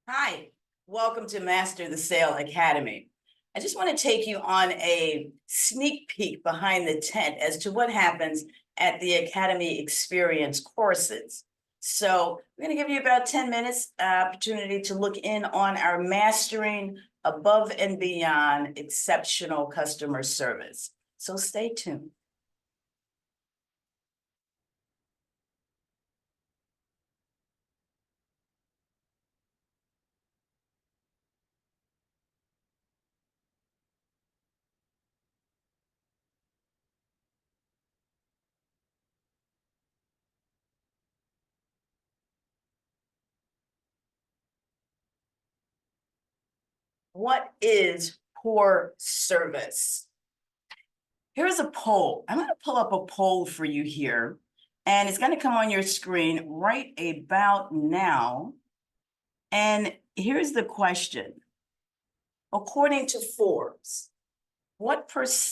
Hi, welcome to Master the Sale Academy. I just want to take you on a sneak peek behind the tent as to what happens at the Academy Experience courses. So I'm going to give you about 10 minutes opportunity to look in on our Mastering Above and Beyond Exceptional Customer Service. So stay tuned. What is poor service? Here's a poll. I'm going to pull up a poll for you here, and it's going to come on your screen right about now. And here's the question. According to Forbes,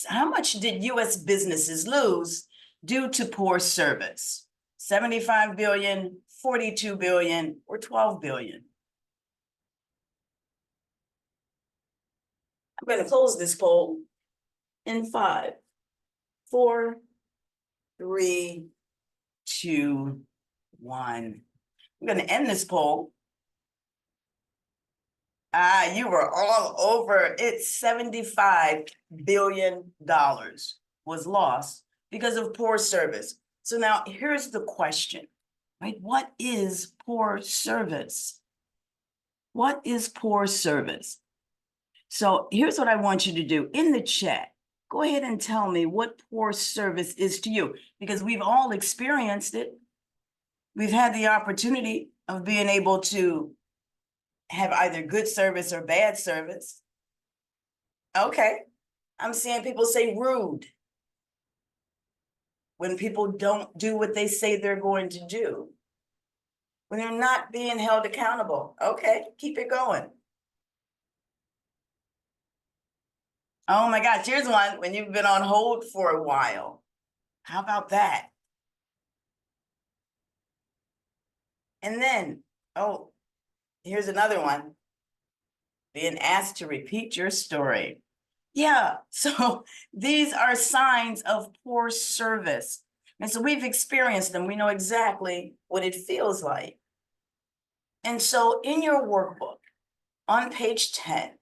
how much did US businesses lose due to poor service? 75 billion, 42 billion, or 12 billion? I'm going to close this poll in 5, 4, 3, 2, 1. I'm going to end this poll. You were all over it. $75 billion was lost because of poor service. So now here's the question, right? What is poor service? What is poor service? So here's what I want you to do in the chat. Go ahead and tell me what poor service is to you, because we've all experienced it. We've had the opportunity of being able to have either good service or bad service. Okay, I'm seeing people say rude when people don't do what they say they're going to do, when they're not being held accountable. Okay, keep it going. Oh my gosh, here's one when you've been on hold for a while. How about that? And then, oh, here's another one. Being asked to repeat your story. Yeah, so these are signs of poor service. And so we've experienced them. We know exactly what it feels like. And so in your workbook on page 10,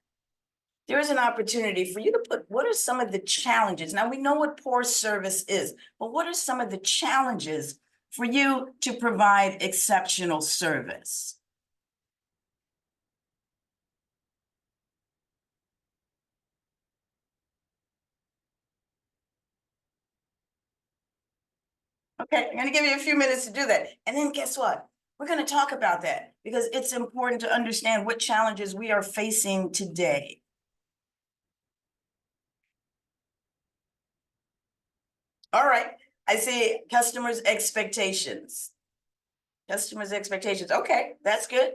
there is an opportunity for you to put what are some of the challenges. Now we know what poor service is, but what are some of the challenges for you to provide exceptional service? Okay, I'm going to give you a few minutes to do that. And then guess what? We're going to talk about that because it's important to understand what challenges we are facing today. All right, I see customers' expectations. Customers' expectations. Okay, that's good.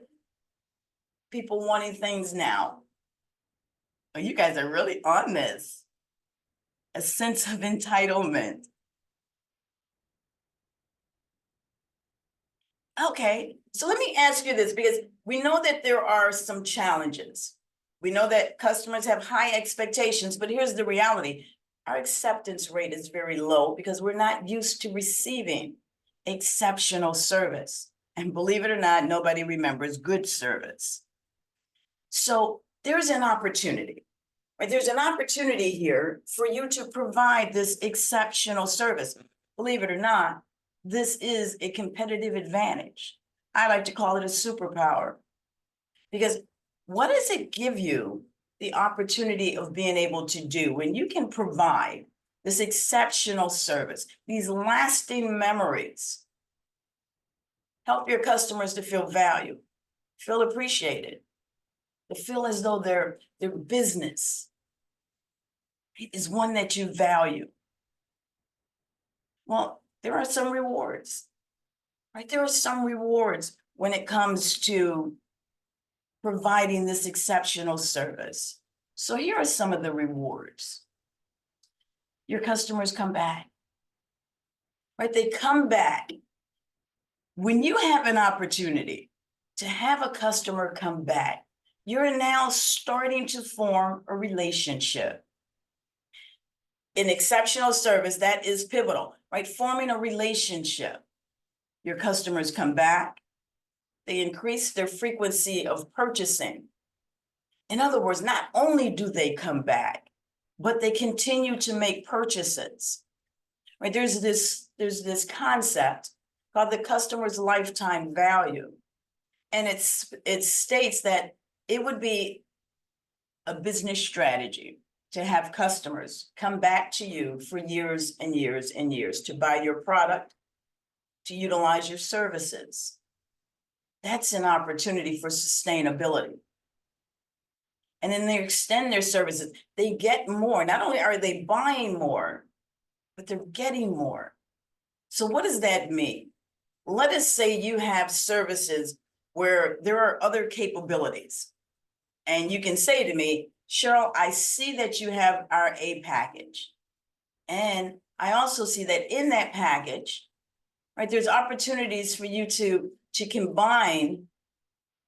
People wanting things now. Oh, you guys are really on this. A sense of entitlement. Okay, so let me ask you this because we know that there are some challenges. We know that customers have high expectations, but here's the reality. Our acceptance rate is very low because we're not used to receiving exceptional service. And believe it or not, nobody remembers good service. So there's an opportunity, right? There's an opportunity here for you to provide this exceptional service. Believe it or not, this is a competitive advantage. I like to call it a superpower because what does it give you the opportunity of being able to do when you can provide this exceptional service, these lasting memories, help your customers to feel valued, feel appreciated, to feel as though their business is one that you value. Well, there are some rewards, right? There are some rewards when it comes to providing this exceptional service. So here are some of the rewards. Your customers come back, right? They come back. When you have an opportunity to have a customer come back, you're now starting to form a relationship. In exceptional service, that is pivotal, right? Forming a relationship. Your customers come back, they increase their frequency of purchasing. In other words, not only do they come back, but they continue to make purchases. Right? There's this concept called the customer's lifetime value. And it states that it would be a business strategy to have customers come back to you for years and years and years to buy your product, to utilize your services. That's an opportunity for sustainability. And then they extend their services. They get more. Not only are they buying more, but they're getting more. So what does that mean? Let us say you have services where there are other capabilities. And you can say to me, Cheryl, I see that you have our A package. And I also see that in that package, right, there's opportunities for you to combine,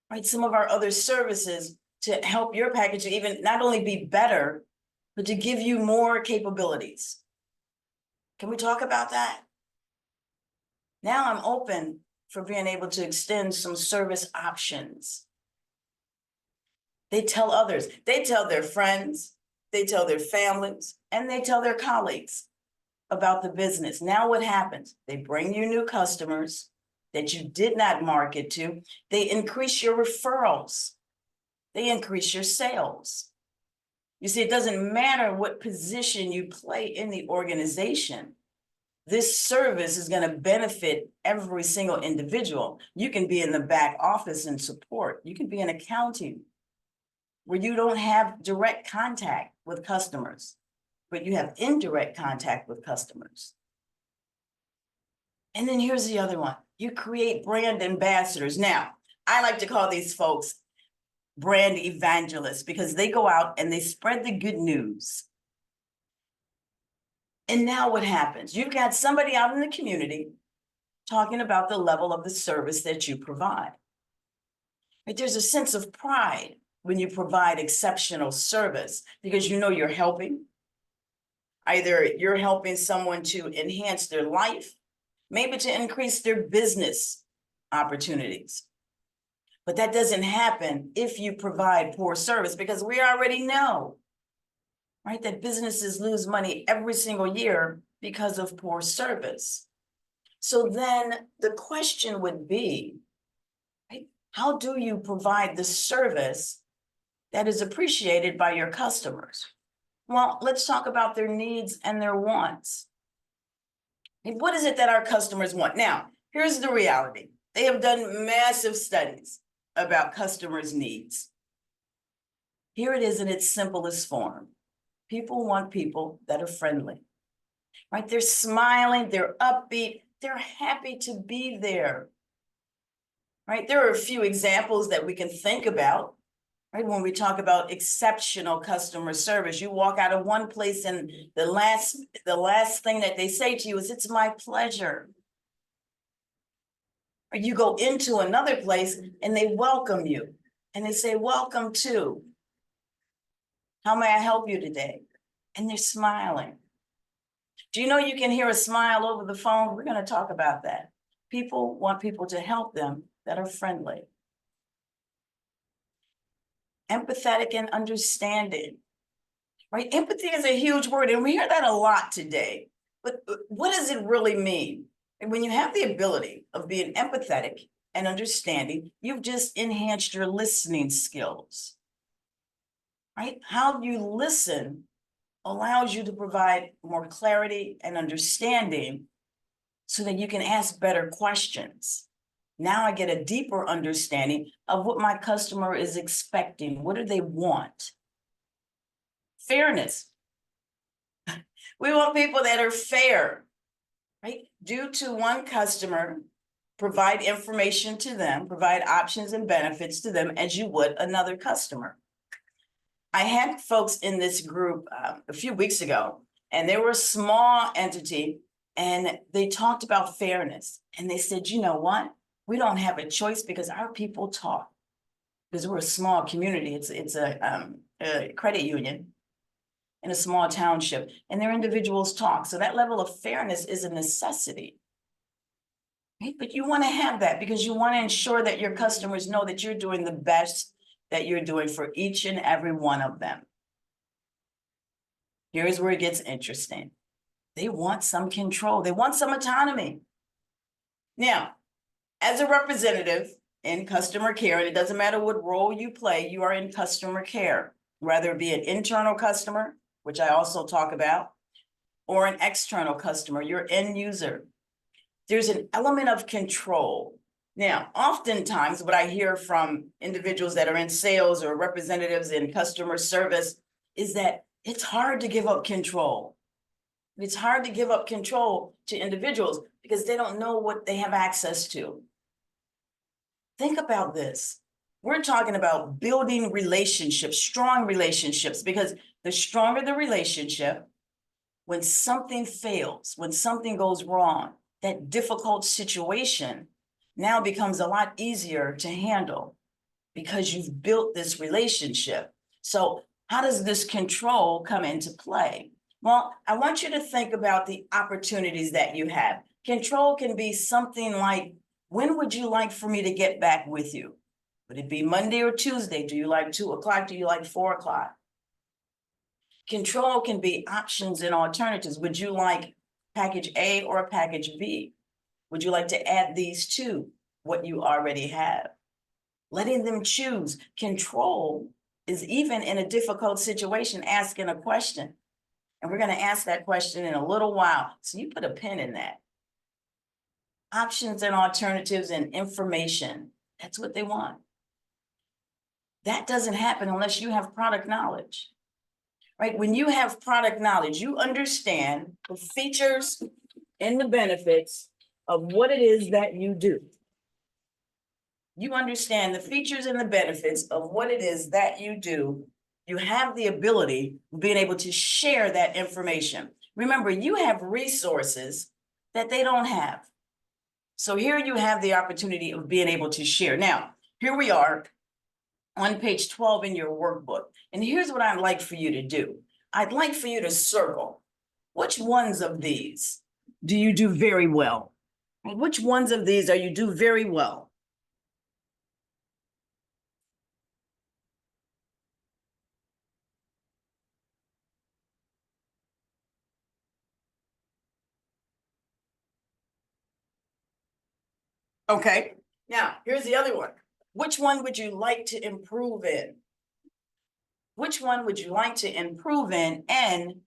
right, some of our other services to help your package even not only be better, but to give you more capabilities. Can we talk about that? Now I'm open for being able to extend some service options. They tell others, they tell their friends, they tell their families, and they tell their colleagues about the business. Now what happens? They bring you new customers that you did not market to. They increase your referrals. They increase your sales. You see, it doesn't matter what position you play in the organization. This service is going to benefit every single individual. You can be in the back office and support. You can be in accounting where you don't have direct contact with customers, but you have indirect contact with customers. And then here's the other one. You create brand ambassadors. Now, I like to call these folks brand evangelists because they go out and they spread the good news. And now what happens? You've got somebody out in the community talking about the level of the service that you provide. Right? There's a sense of pride when you provide exceptional service because you know you're helping. Either you're helping someone to enhance their life, maybe to increase their business opportunities. But that doesn't happen if you provide poor service because we already know, right, that businesses lose money every single year because of poor service. So then the question would be, right, how do you provide the service that is appreciated by your customers? Well, let's talk about their needs and their wants. What is it that our customers want? Now, here's the reality. They have done massive studies about customers' needs. Here it is in its simplest form. People want people that are friendly, right? They're smiling, they're upbeat, they're happy to be there, right? There are a few examples that we can think about, right? When we talk about exceptional customer service, you walk out of one place and the last thing that they say to you is, "It's my pleasure." Or you go into another place and they welcome you and they say, "Welcome to. How may I help you today?" And they're smiling. Do you know you can hear a smile over the phone? We're going to talk about that. People want people to help them that are friendly. Empathetic and understanding, right? Empathy is a huge word, and we hear that a lot today. But what does it really mean? And when you have the ability of being empathetic and understanding, you've just enhanced your listening skills, right? How you listen allows you to provide more clarity and understanding so that you can ask better questions. Now I get a deeper understanding of what my customer is expecting. What do they want? Fairness. We want people that are fair, right? Due to one customer, provide information to them, provide options and benefits to them as you would another customer. I had folks in this group a few weeks ago, and they were a small entity, and they talked about fairness. And they said, you know what? We don't have a choice because our people talk. Because we're a small community, it's a credit union in a small township, and their individuals talk. So that level of fairness is a necessity. Right? But you want to have that because you want to ensure that your customers know that you're doing the best that you're doing for each and every one of them. Here's where it gets interesting. They want some control. They want some autonomy. Now, as a representative in customer care, and it doesn't matter what role you play, you are in customer care, whether it be an internal customer, which I also talk about, or an external customer, your end user. There's an element of control. Now, oftentimes what I hear from individuals that are in sales or representatives in customer service is that it's hard to give up control. It's hard to give up control to individuals because they don't know what they have access to. Think about this. We're talking about building relationships, strong relationships, because the stronger the relationship, when something fails, when something goes wrong, that difficult situation now becomes a lot easier to handle because you've built this relationship. So how does this control come into play? Well, I want you to think about the opportunities that you have. Control can be something like, when would you like for me to get back with you? Would it be Monday or Tuesday? Do you like 2 o'clock? Do you like 4 o'clock? Control can be options and alternatives. Would you like package A or package B? Would you like to add these to what you already have? Letting them choose. Control is even in a difficult situation, asking a question. And we're going to ask that question in a little while. So you put a pin in that. Options and alternatives and information. That's what they want. That doesn't happen unless you have product knowledge, right? When you have product knowledge, you understand the features and the benefits of what it is that you do. You understand the features and the benefits of what it is that you do. You have the ability of being able to share that information. Remember, you have resources that they don't have. So here you have the opportunity of being able to share. Now, here we are on page 12 in your workbook. And here's what I'd like for you to do. I'd like for you to circle. Which ones of these do you do very well? Which ones of these are you do very well? Okay, now here's the other one. Which one would you like to improve in? Which one would you like to improve in? And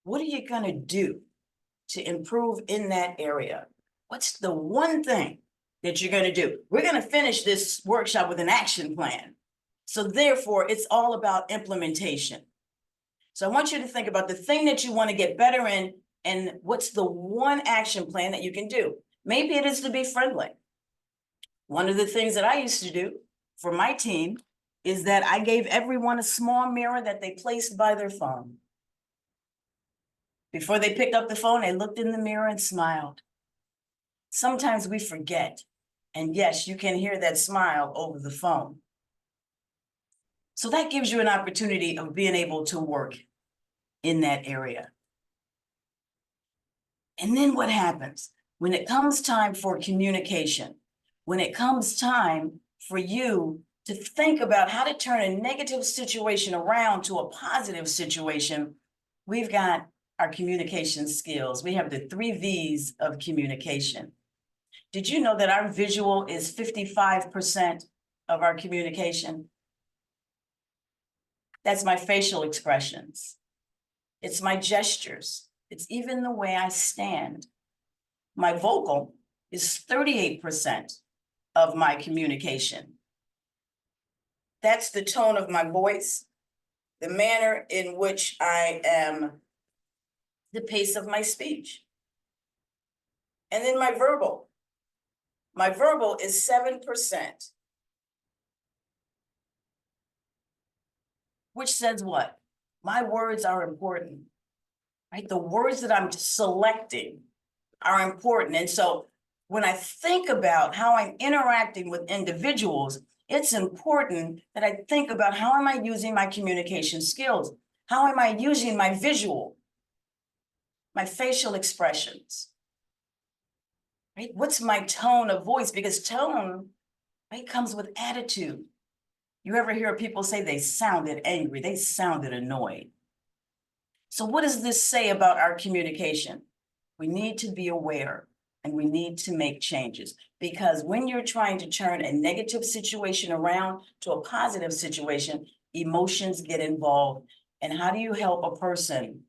what are you going to do to improve in that area? What's the one thing that you're going to do? We're going to finish this workshop with an action plan. So therefore, it's all about implementation. So I want you to think about the thing that you want to get better in and what's the one action plan that you can do. Maybe it is to be friendly. One of the things that I used to do for my team is that I gave everyone a small mirror that they placed by their phone. Before they picked up the phone, they looked in the mirror and smiled. Sometimes we forget. And yes, you can hear that smile over the phone. So that gives you an opportunity of being able to work in that area. And then what happens? When it comes time for communication, when it comes time for you to think about how to turn a negative situation around to a positive situation, we've got our communication skills. We have the 3 V's of communication. Did you know that our visual is 55% of our communication? That's my facial expressions. It's my gestures. It's even the way I stand. My vocal is 38% of my communication. That's the tone of my voice, the manner in which I am, the pace of my speech. And then my verbal. My verbal is 7%, which says what? My words are important, right? The words that I'm selecting are important. And so when I think about how I'm interacting with individuals, it's important that I think about how am I using my communication skills? How am I using my visual, my facial expressions? Right? What's my tone of voice? Because tone, right, comes with attitude. You ever hear people say they sounded angry, they sounded annoyed? So what does this say about our communication? We need to be aware and we need to make changes, because when you're trying to turn a negative situation around to a positive situation, emotions get involved. And how do you help a person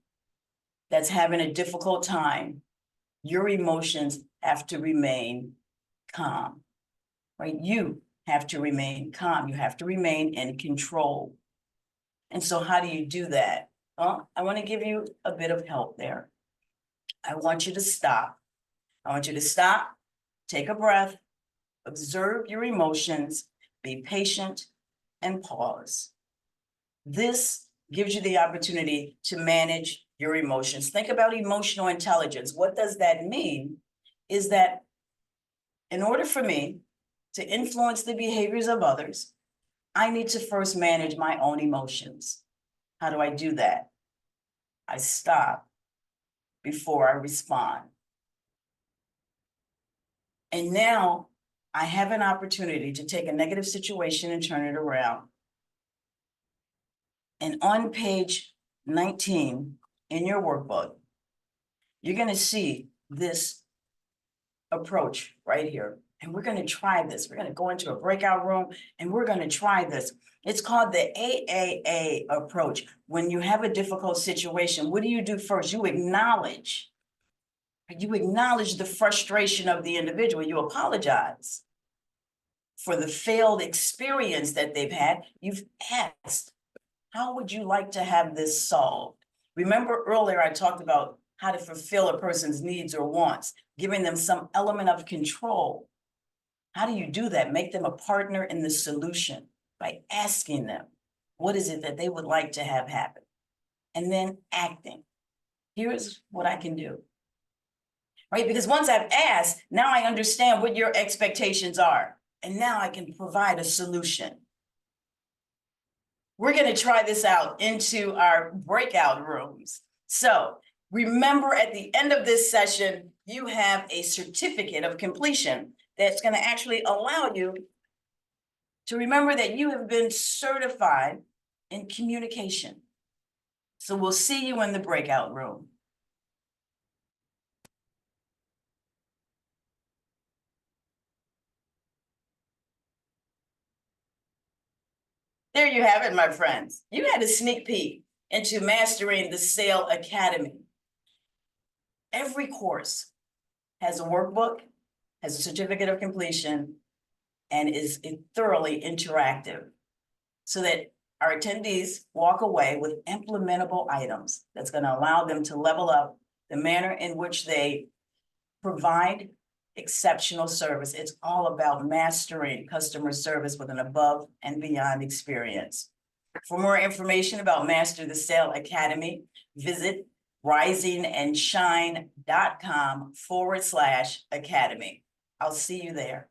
that's having a difficult time? Your emotions have to remain calm, right? You have to remain calm. You have to remain in control. And so how do you do that? Well, I want to give you a bit of help there. I want you to stop. I want you to stop, take a breath, observe your emotions, be patient, and pause. This gives you the opportunity to manage your emotions. Think about emotional intelligence. What does that mean? Is that in order for me to influence the behaviors of others, I need to first manage my own emotions. How do I do that? I stop before I respond. And now I have an opportunity to take a negative situation and turn it around. And on page 19 in your workbook, you're going to see this approach right here. And we're going to try this. We're going to go into a breakout room and we're going to try this. It's called the AAA approach. When you have a difficult situation, what do you do first? You acknowledge the frustration of the individual. You apologize for the failed experience that they've had. You've asked, how would you like to have this solved? Remember earlier, I talked about how to fulfill a person's needs or wants, giving them some element of control. How do you do that? Make them a partner in the solution by asking them, what is it that they would like to have happen? And then acting. Here's what I can do. Right? Because once I've asked, now I understand what your expectations are. And now I can provide a solution. We're going to try this out into our breakout rooms. So remember, at the end of this session, you have a certificate of completion that's going to actually allow you to remember that you have been certified in communication. So we'll see you in the breakout room. There you have it, my friends. You had a sneak peek into Mastering the Sale Academy. Every course has a workbook, has a certificate of completion, and is thoroughly interactive so that our attendees walk away with implementable items that's going to allow them to level up the manner in which they provide exceptional service. It's all about mastering customer service with an above and beyond experience. For more information about Master the Sale Academy, visit risingandshine.com/academy. I'll see you there.